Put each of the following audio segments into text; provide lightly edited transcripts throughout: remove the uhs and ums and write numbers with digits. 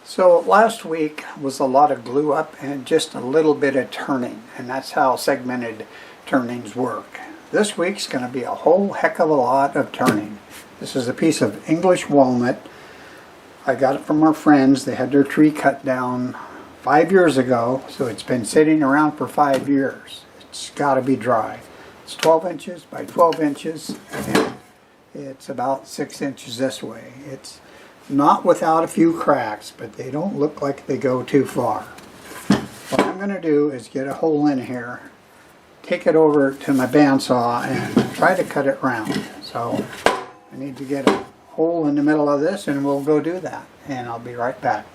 So last week was a lot of glue up and just a little bit of turning, and that's how segmented turnings work. This week's going to be a whole heck of a lot of turning. This is a piece of English walnut. I got it from our friends. They had their tree cut down 5 years ago, so it's been sitting around for 5 years. It's got to be dry. It's 12 inches by 12 inches, and it's about 6 inches this way. It's not without a few cracks, but they don't look like they go too far. What I'm going to do is get a hole in here, take it over to my bandsaw, and try to cut it round. So I need to get a hole in the middle of this, and we'll go do that. And I'll be right back.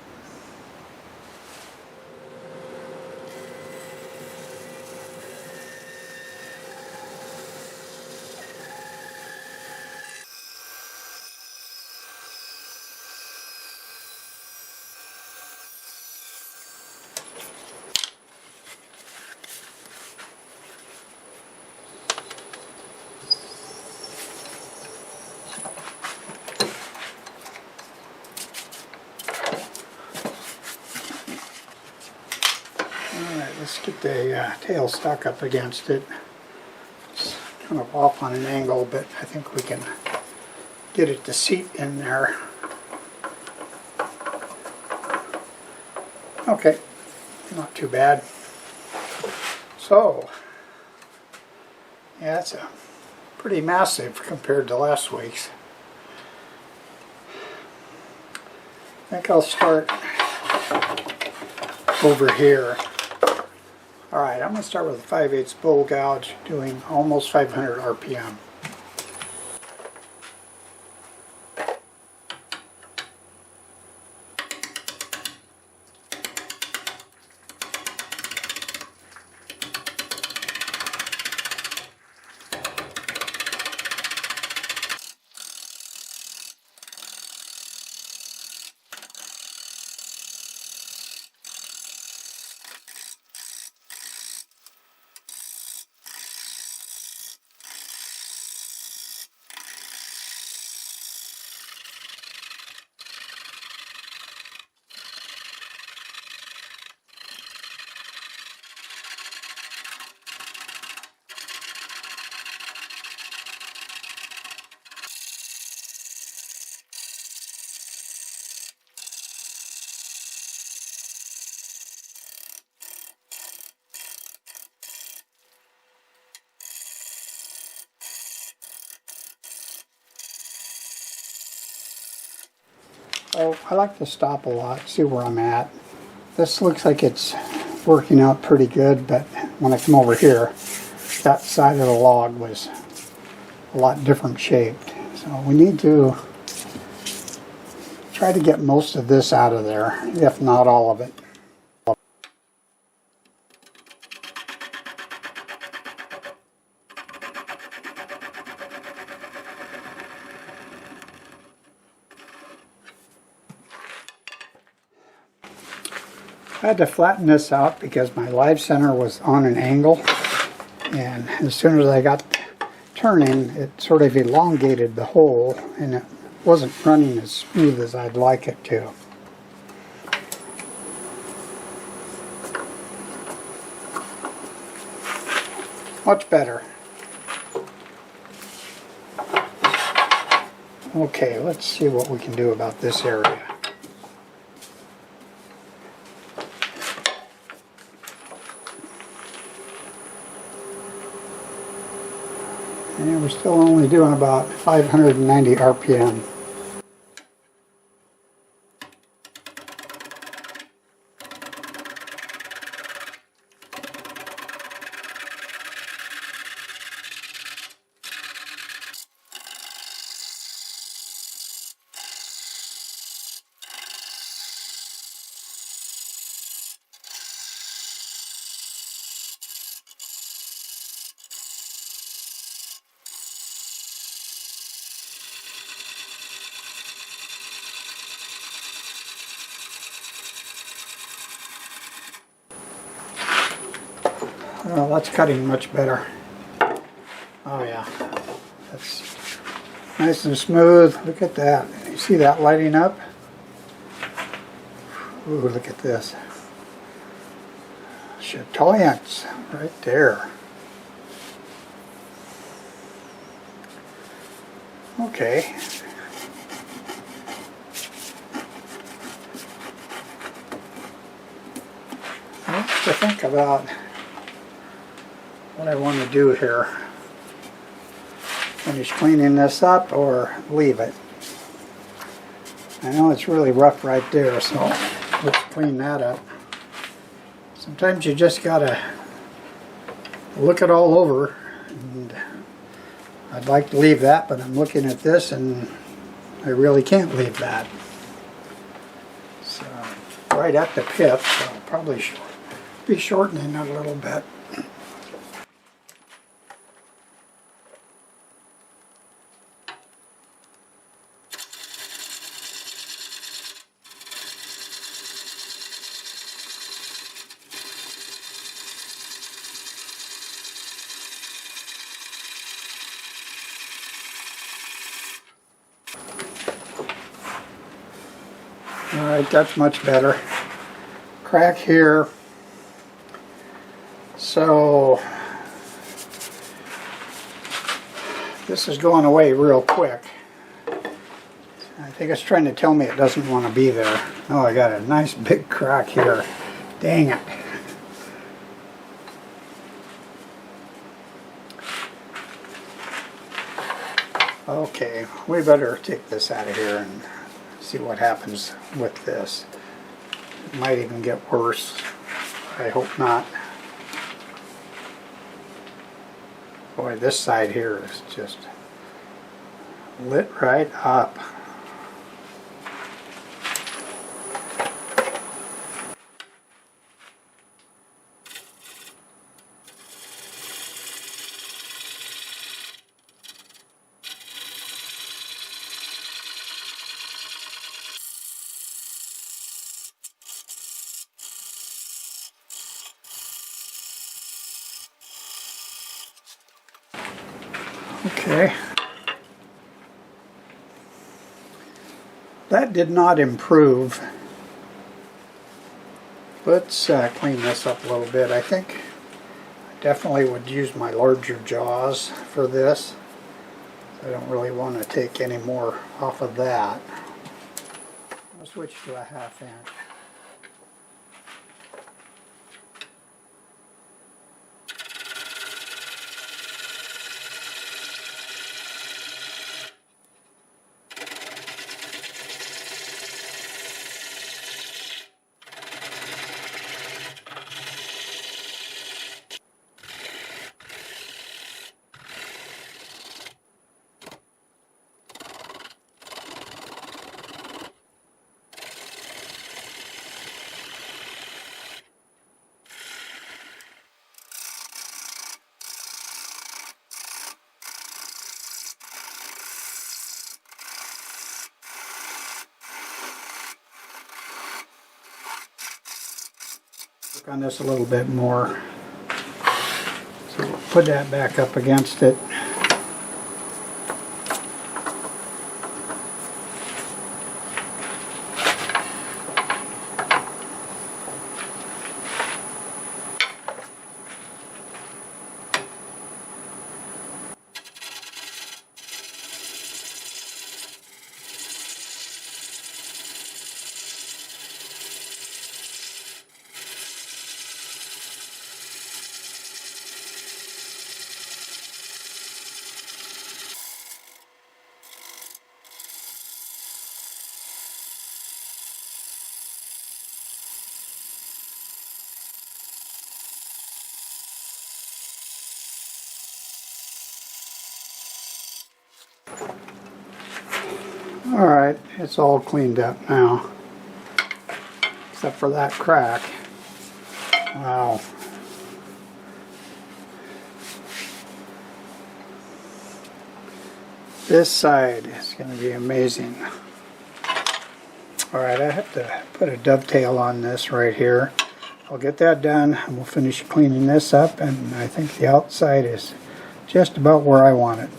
Alright, let's get the tail stuck up against it. It's kind of off on an angle, but I think we can get it to seat in there. Okay, not too bad. So, yeah, it's a pretty massive compared to last week's. I think I'll start over here. Alright, I'm going to start with a 5/8 bowl gouge, doing almost 500 RPM. So I like to stop a lot, see where I'm at. This looks like it's working out pretty good, but when I come over here, that side of the log was a lot different shaped. So we need to try to get most of this out of there, if not all of it. I had to flatten this out because my live center was on an angle, and as soon as I got turning, it sort of elongated the hole, and it wasn't running as smooth as I'd like it to. Much better. Okay, let's see what we can do about this area. And we're still only doing about 590 RPM. Well, that's cutting much better. Oh yeah, that's nice and smooth. Look at that. You see that lighting up? Ooh, look at this. Chatoyance right there. Okay. I have to think about what I want to do here. Finish cleaning this up or leave it. I know it's really rough right there, so let's clean that up. Sometimes you just gotta look it all over, and I'd like to leave that, but I'm looking at this and I really can't leave that. So right at the pith, so I'll probably be shortening it a little bit. Alright, that's much better. Crack here. So this is going away real quick. I think it's trying to tell me it doesn't want to be there. Oh, I got a nice big crack here. Dang it. Okay, we better take this out of here and see what happens with this. It might even get worse. I hope not. Boy, this side here is just lit right up. Okay. That did not improve. Let's clean this up a little bit. I think I definitely would use my larger jaws for this. I don't really want to take any more off of that. I'll switch to a 1/2 inch. Work on this a little bit more. So we'll put that back up against it. Alright, it's all cleaned up now, except for that crack. Wow. This side is going to be amazing. Alright, I have to put a dovetail on this right here. I'll get that done and we'll finish cleaning this up, and I think the outside is just about where I want it.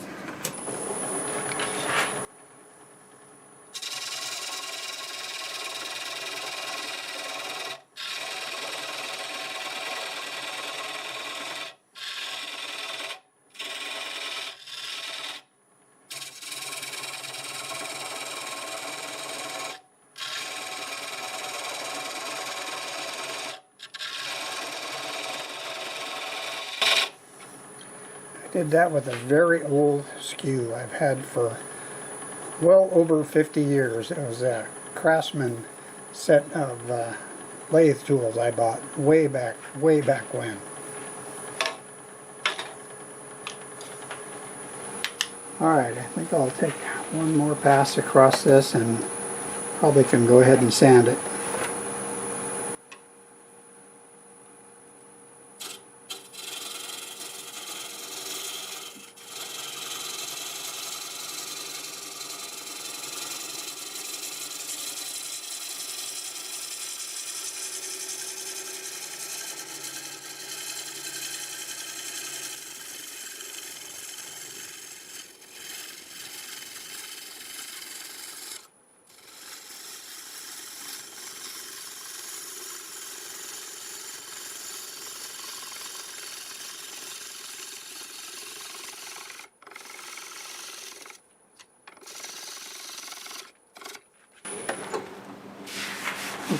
Did that with a very old skew I've had for well over 50 years. It was a Craftsman set of lathe tools I bought way back when. Alright, I think I'll take one more pass across this and probably can go ahead and sand it.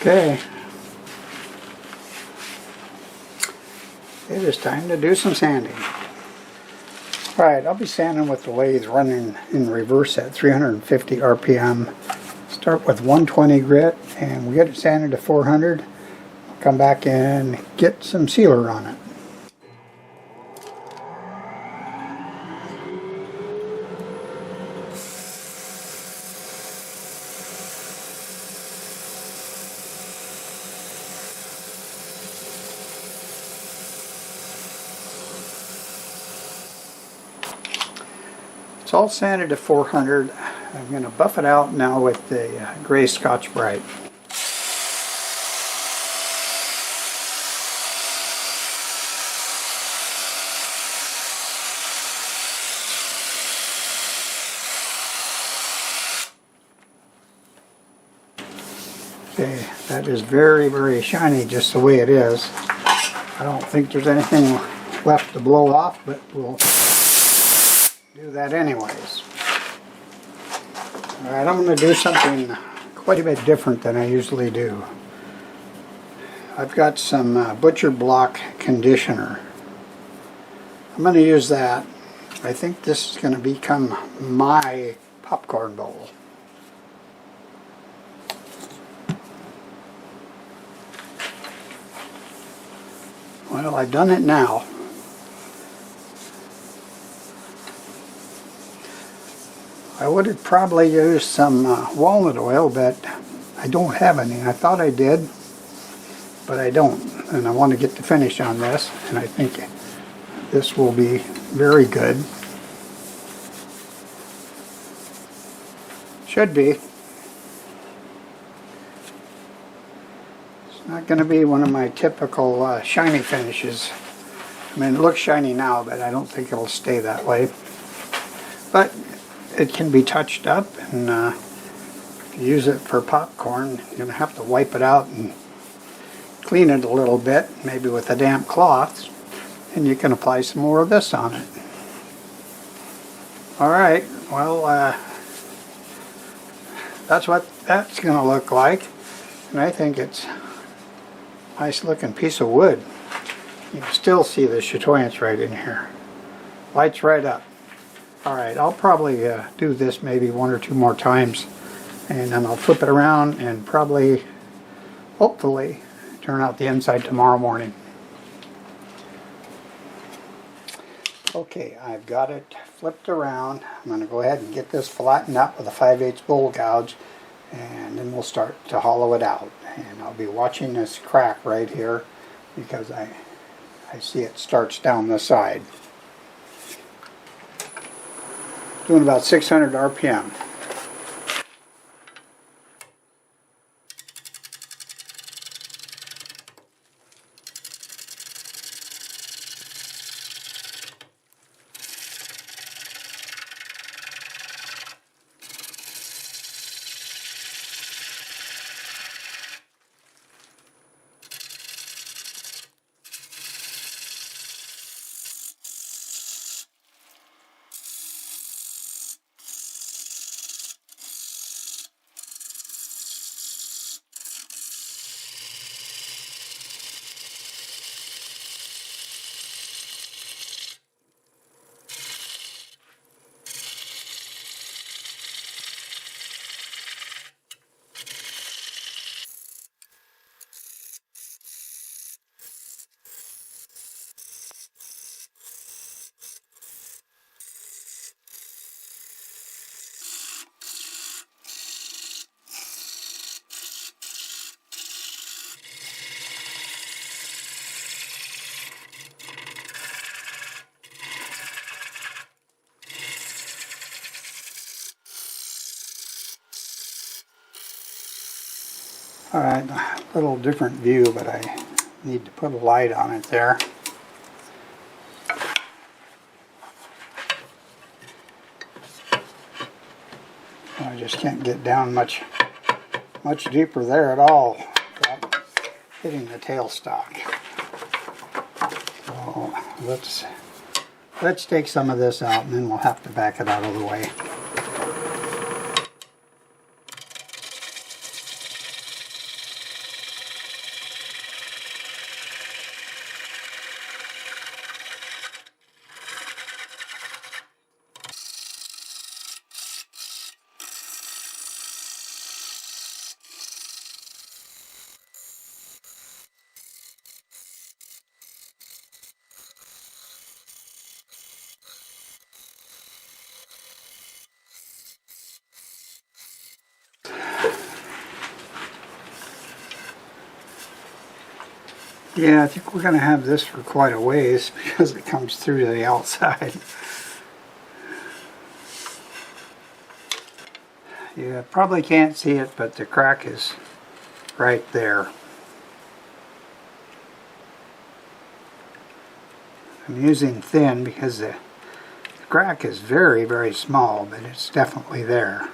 Okay, it is time to do some sanding. Alright, I'll be sanding with the lathe running in reverse at 350 RPM. Start with 120 grit and we get it sanded to 400. Come back and get some sealer on it. It's all sanded to 400. I'm going to buff it out now with the gray Scotch Brite. Okay, that is very, very shiny just the way it is. I don't think there's anything left to blow off, but we'll do that anyways. Alright, I'm going to do something quite a bit different than I usually do. I've got some butcher block conditioner. I'm going to use that. I think this is going to become my popcorn bowl. Well, I've done it now. I would have probably used some walnut oil, but I don't have any. I thought I did, but I don't. And I want to get the finish on this, and I think this will be very good. Should be. It's not going to be one of my typical shiny finishes. I mean, it looks shiny now, but I don't think it'll stay that way. But it can be touched up, and if you use it for popcorn, you're going to have to wipe it out and clean it a little bit, maybe with a damp cloth, and you can apply some more of this on it. Alright, well, that's what that's going to look like, and I think it's a nice looking piece of wood. You can still see the chatoyance right in here. Lights right up. Alright, I'll probably do this maybe one or two more times, and then I'll flip it around and probably, hopefully, turn out the inside tomorrow morning. Okay, I've got it flipped around. I'm going to go ahead and get this flattened out with a 5/8 bowl gouge, and then we'll start to hollow it out. And I'll be watching this crack right here because I see it starts down the side. Doing about 600 RPM. Alright, a little different view, but I need to put a light on it there. I just can't get down much deeper there at all without hitting the tailstock. So let's take some of this out, and then we'll have to back it out of the way. Yeah, I think we're going to have this for quite a ways because it comes through to the outside. You probably can't see it, but the crack is right there. I'm using thin because the crack is very, very small, but it's definitely there.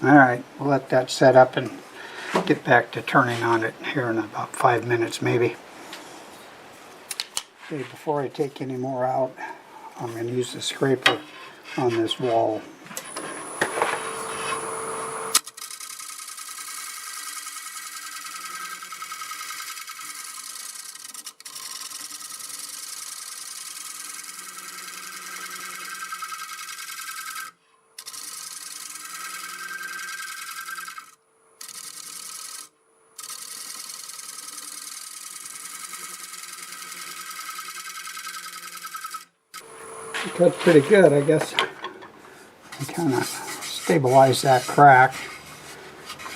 Alright, we'll let that set up and get back to turning on it here in about 5 minutes maybe. Okay, before I take any more out, I'm going to use the scraper on this wall. It cut pretty good, I guess. I kind of stabilized that crack.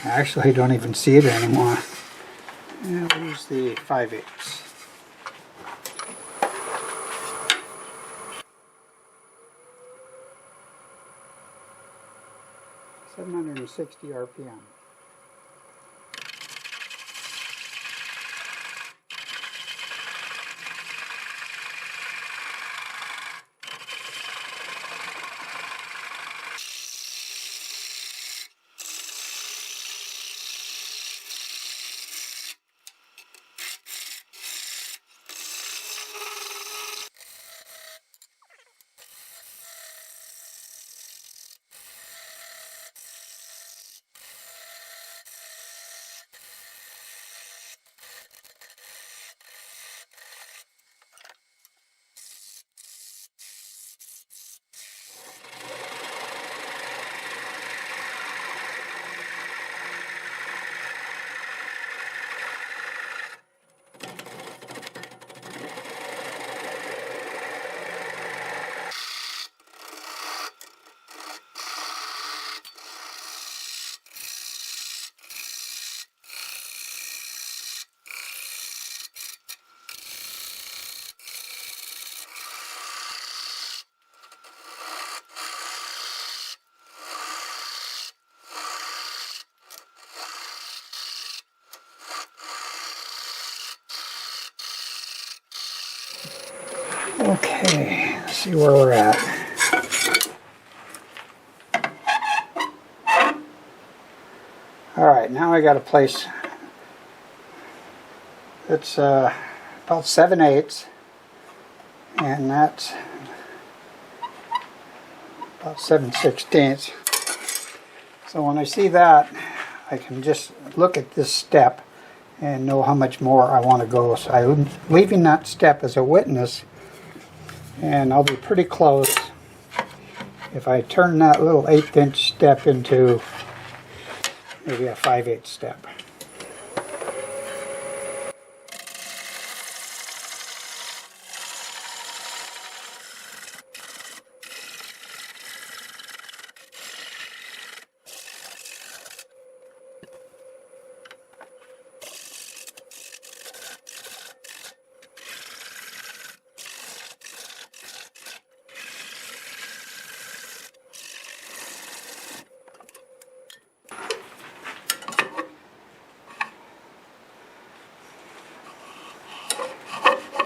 I actually don't even see it anymore. And we'll use the 5/8. 760 RPM. Okay, let's see where we're at. Alright, now I got a place. It's about 7/8, and that's about 7/16. So when I see that, I can just look at this step and know how much more I want to go. So I'm leaving that step as a witness, and I'll be pretty close if I turn that little 1/8 step into maybe a 5/8 step.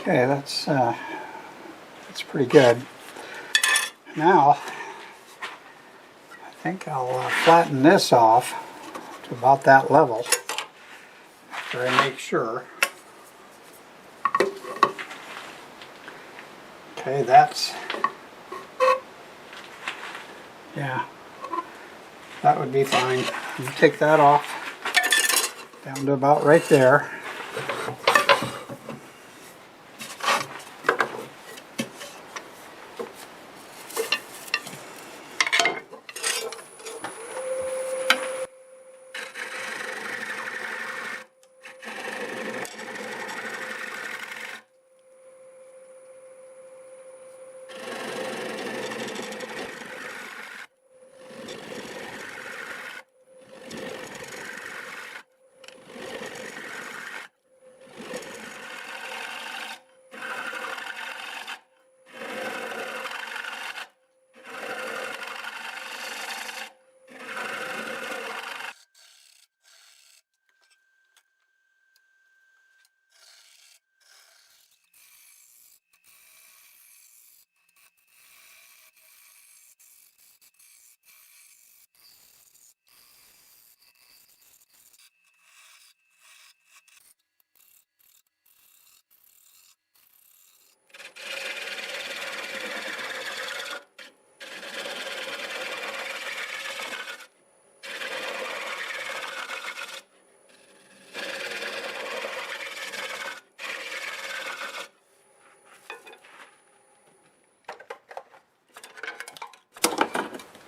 Okay, that's pretty good. Now, I think I'll flatten this off to about that level after I make sure. Okay, yeah, that would be fine. You take that off down to about right there.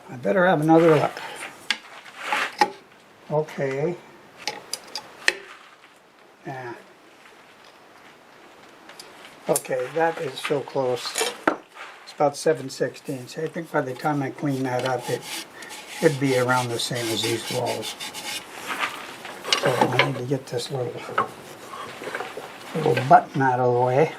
I better have another look. Okay. Yeah. Okay, that is so close. It's about 7/16. I think by the time I clean that up, it should be around the same as these walls. So I need to get this little button out of the way.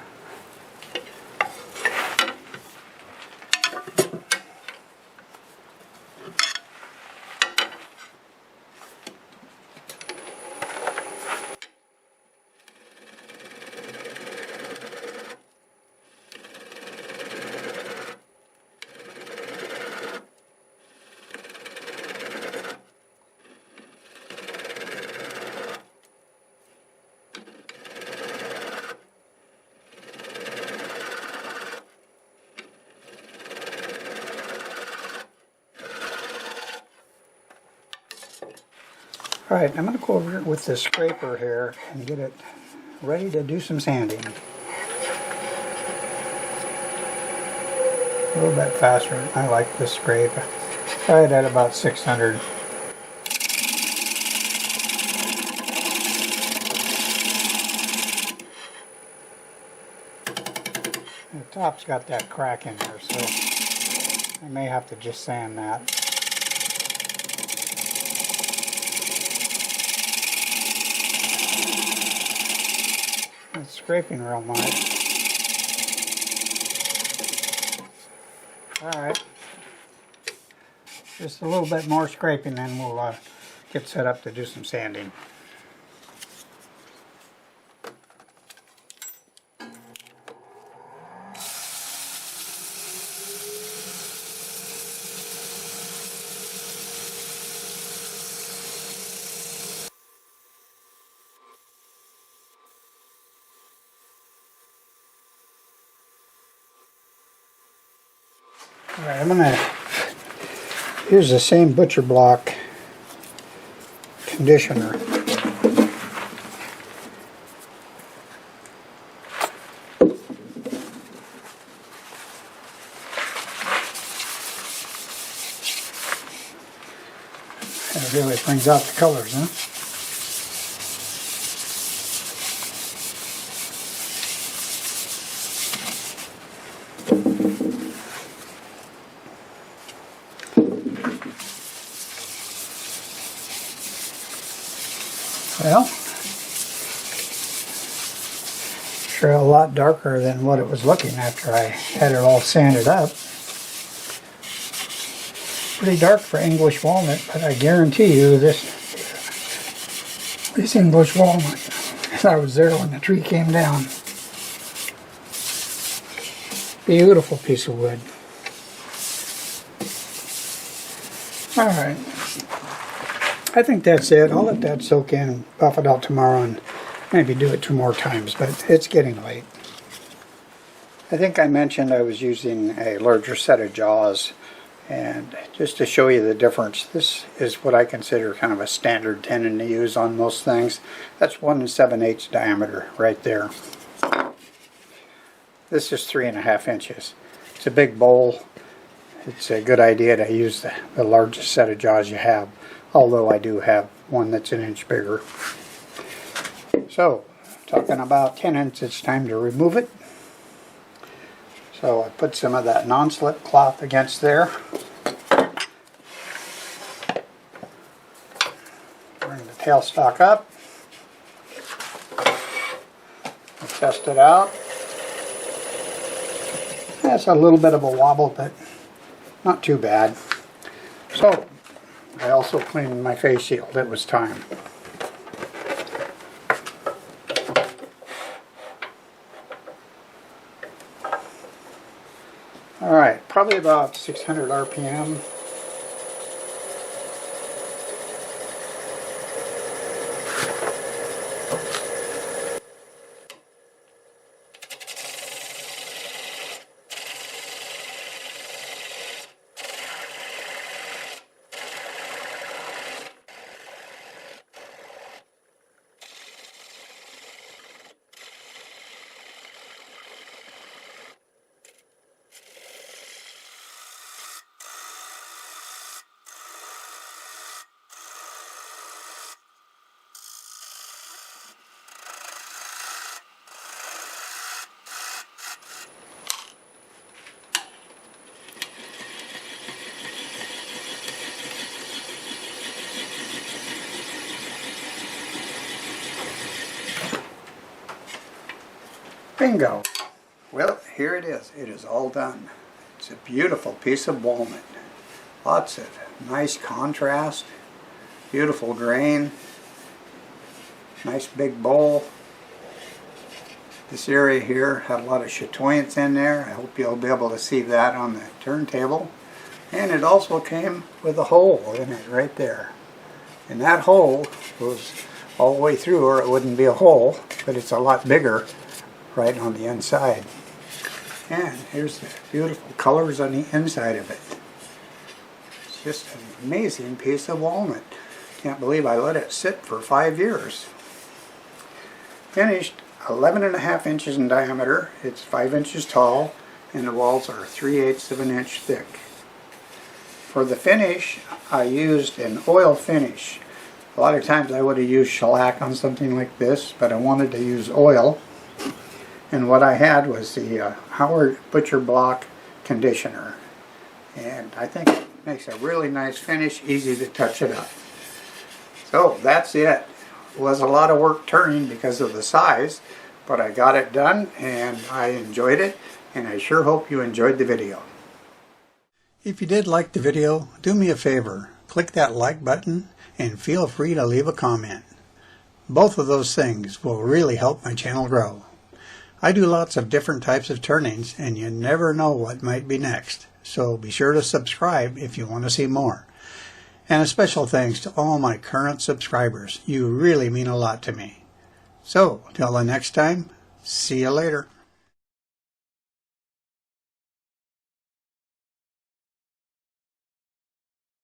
Alright, I'm going to go over with the scraper here and get it ready to do some sanding. A little bit faster. I like this scrape. Try it at about 600. The top's got that crack in there, so I may have to just sand that. It's scraping real nice. Alright. Just a little bit more scraping, then we'll get set up to do some sanding. Alright, I'm going to use the same butcher block conditioner. That really brings out the colors, huh? Well, sure a lot darker than what it was looking after I had it all sanded up. Pretty dark for English walnut, but I guarantee you this English walnut, I was there when the tree came down. Beautiful piece of wood. Alright, I think that's it. I'll let that soak in and buff it out tomorrow and maybe do it 2 more times, but it's getting late. I think I mentioned I was using a larger set of jaws, and just to show you the difference, this is what I consider kind of a standard tenon to use on most things. That's 1 7/8 diameter right there. This is 3.5 inches. It's a big bowl. It's a good idea to use the largest set of jaws you have, although I do have one that's 1 inch bigger. So, talking about tenons, it's time to remove it. So I put some of that non-slip cloth against there. Bring the tailstock up. Test it out. That's a little bit of a wobble, but not too bad. So, I also cleaned my face shield. It was time. Alright, probably about 600 RPM. Bingo! Well, here it is. It is all done. It's a beautiful piece of walnut. Lots of nice contrast, beautiful grain, nice big bowl. This area here had a lot of chatoyance in there. I hope you'll be able to see that on the turntable. And it also came with a hole in it right there. And that hole goes all the way through, or it wouldn't be a hole, but it's a lot bigger right on the inside. And here's the beautiful colors on the inside of it. It's just an amazing piece of walnut. Can't believe I let it sit for 5 years. Finished 11.5 inches in diameter. It's 5 inches tall, and the walls are 3/8 of an inch thick. For the finish, I used an oil finish. A lot of times I would have used shellac on something like this, but I wanted to use oil. And what I had was the Howard Butcher Block conditioner. And I think it makes a really nice finish, easy to touch it up. So that's it. It was a lot of work turning because of the size, but I got it done and I enjoyed it, and I sure hope you enjoyed the video. If you did like the video, do me a favor, click that like button and feel free to leave a comment. Both of those things will really help my channel grow. I do lots of different types of turnings, and you never know what might be next, so be sure to subscribe if you want to see more. And a special thanks to all my current subscribers. You really mean a lot to me. So, till the next time, see you later.